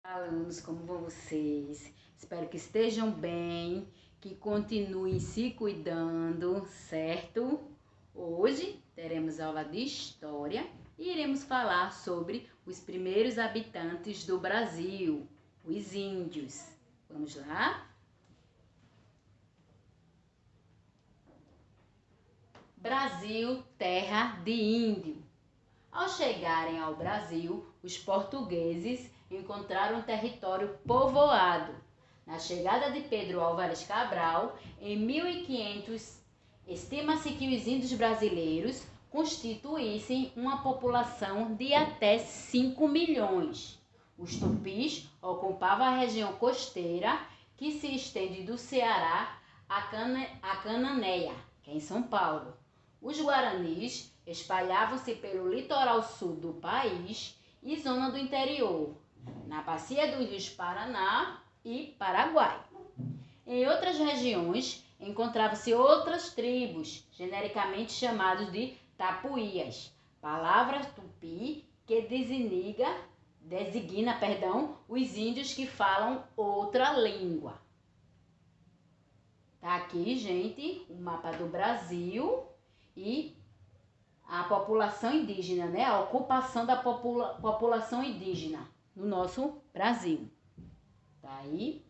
Alunos, como vão vocês? Espero que estejam bem, que continuem se cuidando, certo? Hoje teremos aula de história e iremos falar sobre os primeiros habitantes do Brasil, os índios. Vamos lá? Brasil, terra de índio. Ao chegarem ao Brasil, os portugueses encontraram um território povoado. Na chegada de Pedro Álvares Cabral, em 1500, estima-se que os índios brasileiros constituíssem uma população de até 5 milhões. Os tupis ocupavam a região costeira que se estende do Ceará a Cananéia, que é em São Paulo. Os guaranis espalhavam-se pelo litoral sul do país e zona do interior, na bacia dos rios Paraná e Paraguai. Em outras regiões, encontravam-se outras tribos, genericamente chamadas de tapuias, palavra tupi que designa os índios que falam outra língua. Tá aqui, gente, o mapa do Brasil e a população indígena, né? A ocupação da população indígena no nosso Brasil. Tá aí.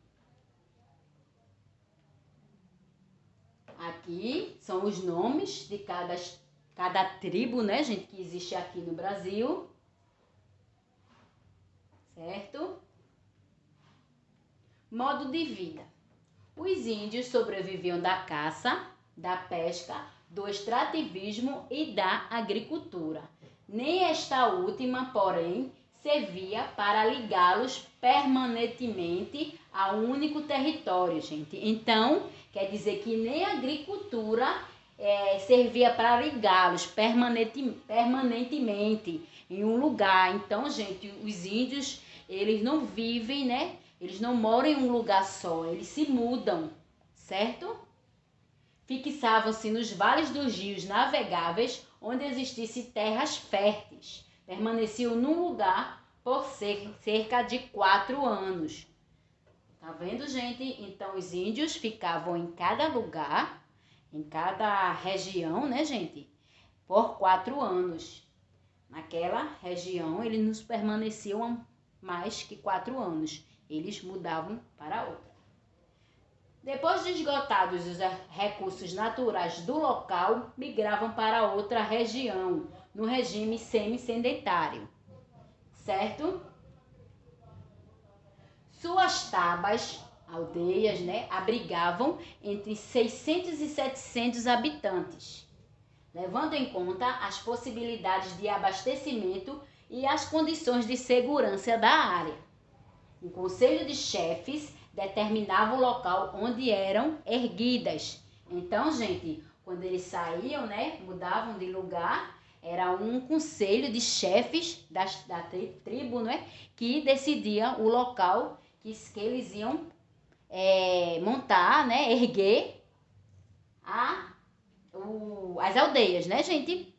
Aqui são os nomes de cada tribo, né, gente, que existe aqui no Brasil. Certo? Modo de vida. Os índios sobreviviam da caça, da pesca, do extrativismo e da agricultura. Nem esta última, porém, servia para ligá-los permanentemente a um único território, gente. Então, quer dizer que nem a agricultura servia para ligá-los permanentemente em um lugar. Então, gente, os índios, eles não vivem, né? Eles não moram em um lugar só, eles se mudam, certo? Fixavam-se nos vales dos rios navegáveis, onde existissem terras férteis. Permaneciam num lugar por cerca de 4 anos. Tá vendo, gente? Então, os índios ficavam em cada lugar, em cada região, né, gente? Por 4 anos. Naquela região, eles nos permaneciam mais que 4 anos. Eles mudavam para outra. Depois de esgotados os recursos naturais do local, migravam para outra região, no regime semi-sedentário, certo? Suas tabas, aldeias, né, abrigavam entre 600 e 700 habitantes, levando em conta as possibilidades de abastecimento e as condições de segurança da área. O conselho de chefes determinava o local onde eram erguidas. Então, gente, quando eles saíam, né, mudavam de lugar, era um conselho de chefes da tribo, né, que decidia o local que eles iam montar, né, erguer as aldeias, né, gente?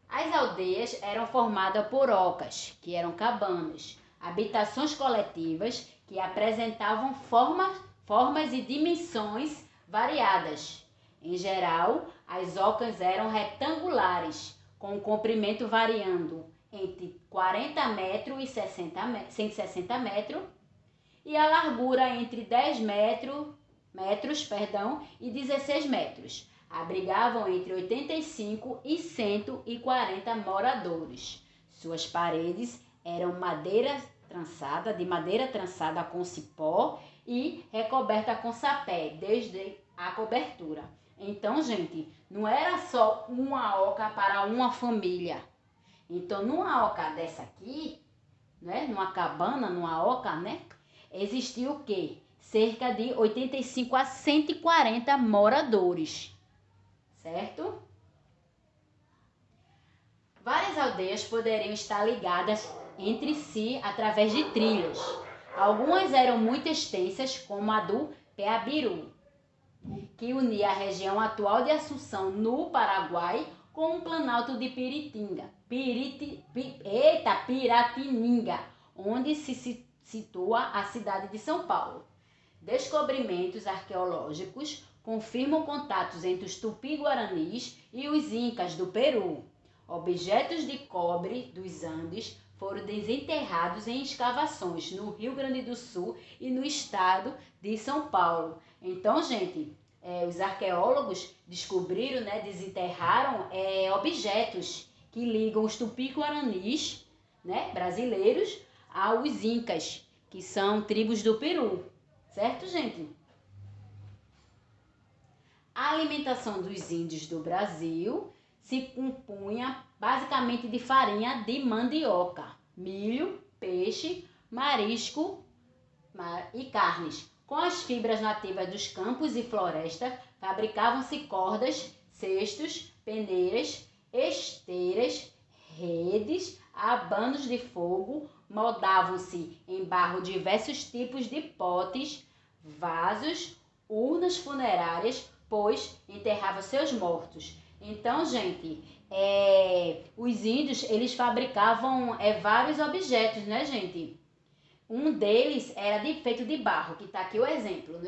As aldeias eram formadas por ocas, que eram cabanas, habitações coletivas que apresentavam formas e dimensões variadas. Em geral, as ocas eram retangulares, com um comprimento variando entre 40 metros e 160 metros, e a largura entre 10 metros e 16 metros. Abrigavam entre 85 e 140 moradores. Suas paredes eram de madeira trançada com cipó e recoberta com sapé, desde a cobertura. Então, gente, não era só uma oca para uma família. Então, numa oca dessa aqui, né, numa cabana, numa oca, né, existia o quê? Cerca de 85 a 140 moradores. Certo? Várias aldeias poderiam estar ligadas entre si através de trilhas. Algumas eram muito extensas, como a do Peabiru, que unia a região atual de Assunção, no Paraguai, com o Planalto de Piratininga, onde se situa a cidade de São Paulo. Descobrimentos arqueológicos confirmam contatos entre os tupi-guaranis e os incas do Peru. Objetos de cobre dos Andes foram desenterrados em escavações no Rio Grande do Sul e no estado de São Paulo. Então, gente, os arqueólogos descobriram, desenterraram objetos que ligam os tupi-guaranis, brasileiros, aos incas, que são tribos do Peru. Certo, gente? A alimentação dos índios do Brasil se compunha basicamente de farinha de mandioca, milho, peixe, marisco e carnes. Com as fibras nativas dos campos e florestas, fabricavam-se cordas, cestos, peneiras, esteiras, redes, abanos de fogo, moldavam-se em barro diversos tipos de potes, vasos, urnas funerárias, pois enterravam seus mortos. Então, gente, os índios, eles fabricavam vários objetos, né, gente? Um deles era feito de barro, que está aqui o exemplo,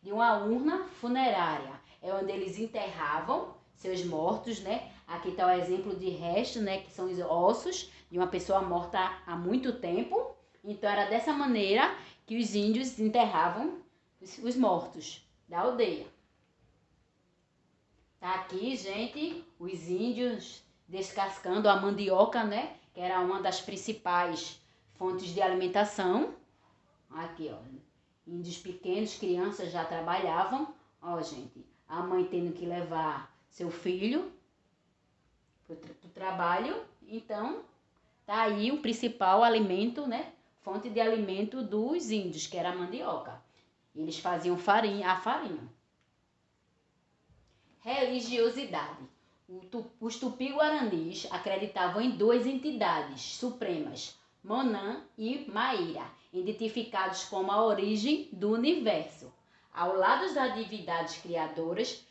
de uma urna funerária. É onde eles enterravam seus mortos, Aqui está o exemplo de resto, que são os ossos de uma pessoa morta há muito tempo. Então, era dessa maneira que os índios enterravam os mortos da aldeia. Tá aqui, gente, os índios descascando a mandioca, que era uma das principais fontes de alimentação. Aqui, ó, índios pequenos, crianças já trabalhavam. Ó, gente, a mãe tendo que levar seu filho pro trabalho. Então, tá aí o principal alimento, fonte de alimento dos índios, que era a mandioca. Eles faziam a farinha. Religiosidade. Os tupi-guaranis acreditavam em duas entidades supremas, Monã e Maíra, identificados como a origem do universo. Ao lado das divindades criadoras,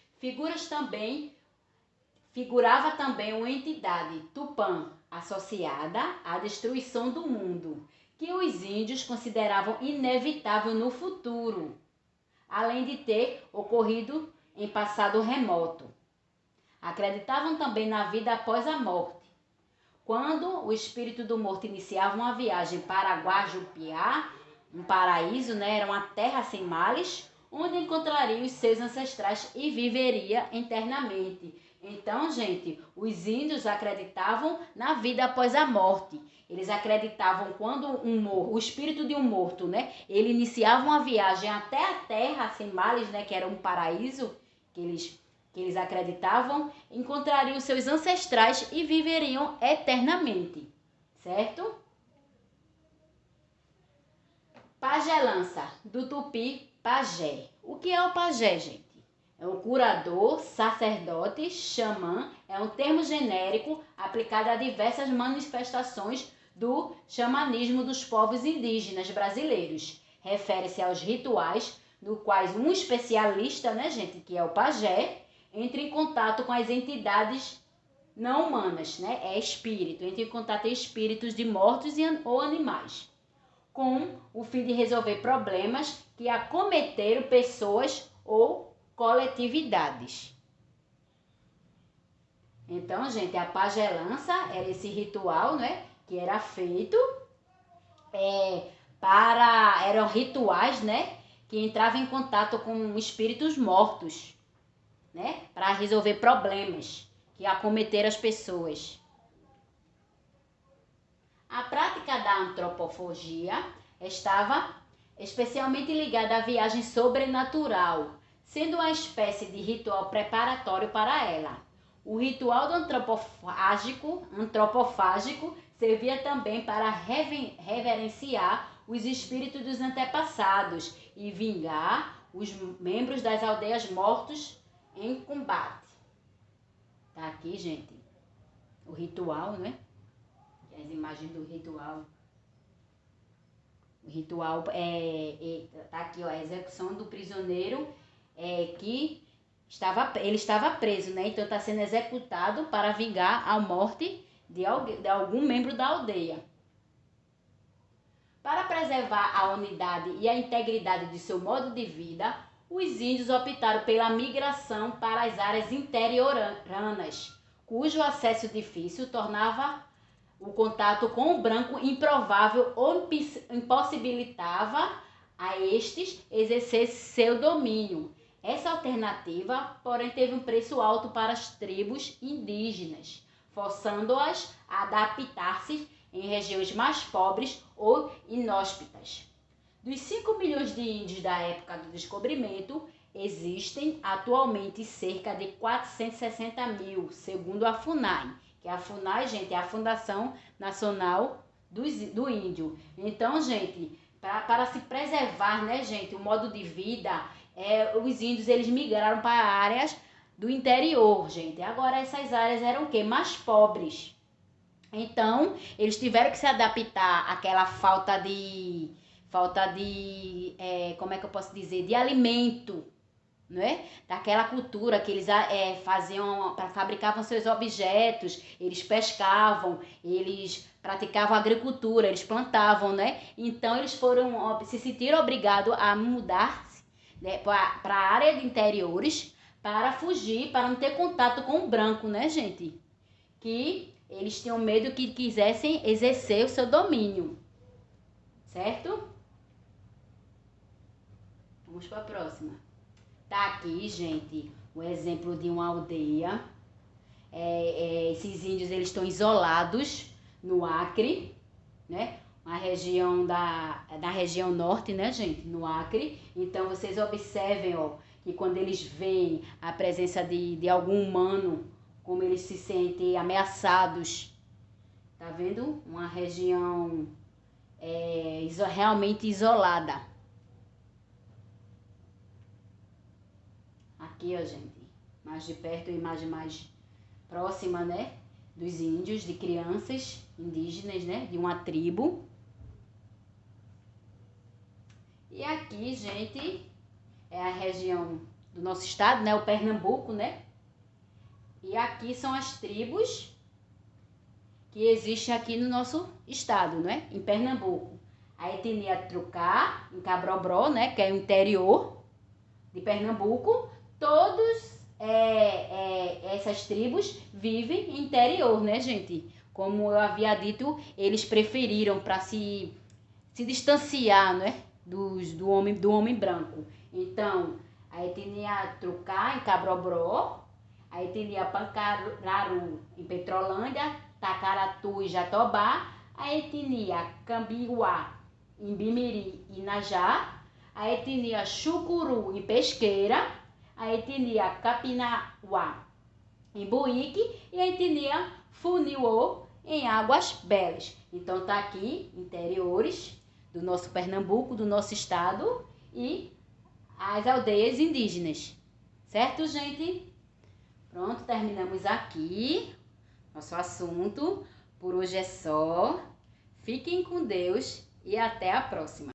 figurava também uma entidade, Tupã, associada à destruição do mundo, que os índios consideravam inevitável no futuro, além de ter ocorrido em passado remoto. Acreditavam também na vida após a morte. Quando o espírito do morto iniciava uma viagem para Guajupiá, um paraíso, era uma terra sem males, onde encontraria os seus ancestrais e viveria eternamente. Então, gente, os índios acreditavam na vida após a morte. Eles acreditavam quando o espírito de um morto, ele iniciava uma viagem até a terra sem males, que era um paraíso, que eles acreditavam, encontrariam seus ancestrais e viveriam eternamente, certo? Pagelança, do tupi pajé. O que é o pajé, gente? É o curador, sacerdote, xamã, é um termo genérico aplicado a diversas manifestações do xamanismo dos povos indígenas brasileiros. Refere-se aos rituais no quais um especialista, gente, que é o pajé, entra em contato com as entidades não humanas, é espírito, entra em contato com espíritos de mortos ou animais, com o fim de resolver problemas que acometeram pessoas ou coletividades. Então, gente, a pagelança era esse ritual, que era feito eram rituais, que entravam em contato com espíritos mortos, para resolver problemas que acometeram as pessoas. A prática da antropofagia estava especialmente ligada à viagem sobrenatural, sendo uma espécie de ritual preparatório para ela. O ritual do antropofágico servia também para reverenciar os espíritos dos antepassados e vingar os membros das aldeias mortos em combate. Tá aqui, gente, o ritual, As imagens do ritual. O ritual tá aqui, ó, a execução do prisioneiro que ele estava preso, né? Então está sendo executado para vingar a morte de algum membro da aldeia. Para preservar a unidade e a integridade de seu modo de vida, os índios optaram pela migração para as áreas interioranas, cujo acesso difícil tornava o contato com o branco improvável ou impossibilitava a estes exercer seu domínio. Essa alternativa, porém, teve um preço alto para as tribos indígenas, forçando-as a adaptar-se em regiões mais pobres ou inóspitas. Dos 5 milhões de índios da época do descobrimento, existem atualmente cerca de 460 mil, segundo a FUNAI, que a FUNAI, gente, é a Fundação Nacional do Índio. Então, gente, para se preservar, né, gente, o modo de vida, os índios eles migraram para áreas do interior, gente. Agora, essas áreas eram o quê? Mais pobres. Então, eles tiveram que se adaptar àquela falta de como é que eu posso dizer, de alimento, não é? Daquela cultura que eles faziam, fabricavam seus objetos, eles pescavam, eles praticavam agricultura, eles plantavam, né? Então, eles se sentiram obrigados a mudar-se, né, para a área de interiores, para fugir, para não ter contato com o branco, né, gente? Que eles tinham medo que quisessem exercer o seu domínio. Certo? Vamos para a próxima. Tá aqui, gente, o exemplo de uma aldeia. Esses índios eles estão isolados no Acre, né? Uma região da região norte, né, gente? No Acre. Então, vocês observem, ó, que quando eles veem a presença de algum humano, como eles se sentem ameaçados. Tá vendo? Uma região realmente isolada. Aqui, ó, gente, mais de perto, a imagem mais próxima, né, dos índios, de crianças indígenas, né, de uma tribo. E aqui, gente, é a região do nosso estado, né, o Pernambuco, né? E aqui são as tribos que existem aqui no nosso estado, né, em Pernambuco. A etnia Trucá, em Cabrobró, né, que é o interior de Pernambuco. Todos essas tribos vivem em interior, né, gente? Como eu havia dito, eles preferiram para se distanciar, né, do homem branco. Então, a etnia Trucá, em Cabrobró, a etnia Pancararu, em Petrolândia, Tacaratu e Jatobá, a etnia Cambiuá, em Bimiri e Inajá, a etnia Chucuru, em Pesqueira, a etnia Capinauá, em Buíque, e a etnia Funiô, em Águas Belas. Então tá aqui, interiores do nosso Pernambuco, do nosso estado, e as aldeias indígenas. Certo, gente? Pronto, terminamos aqui nosso assunto. Por hoje é só. Fiquem com Deus e até a próxima.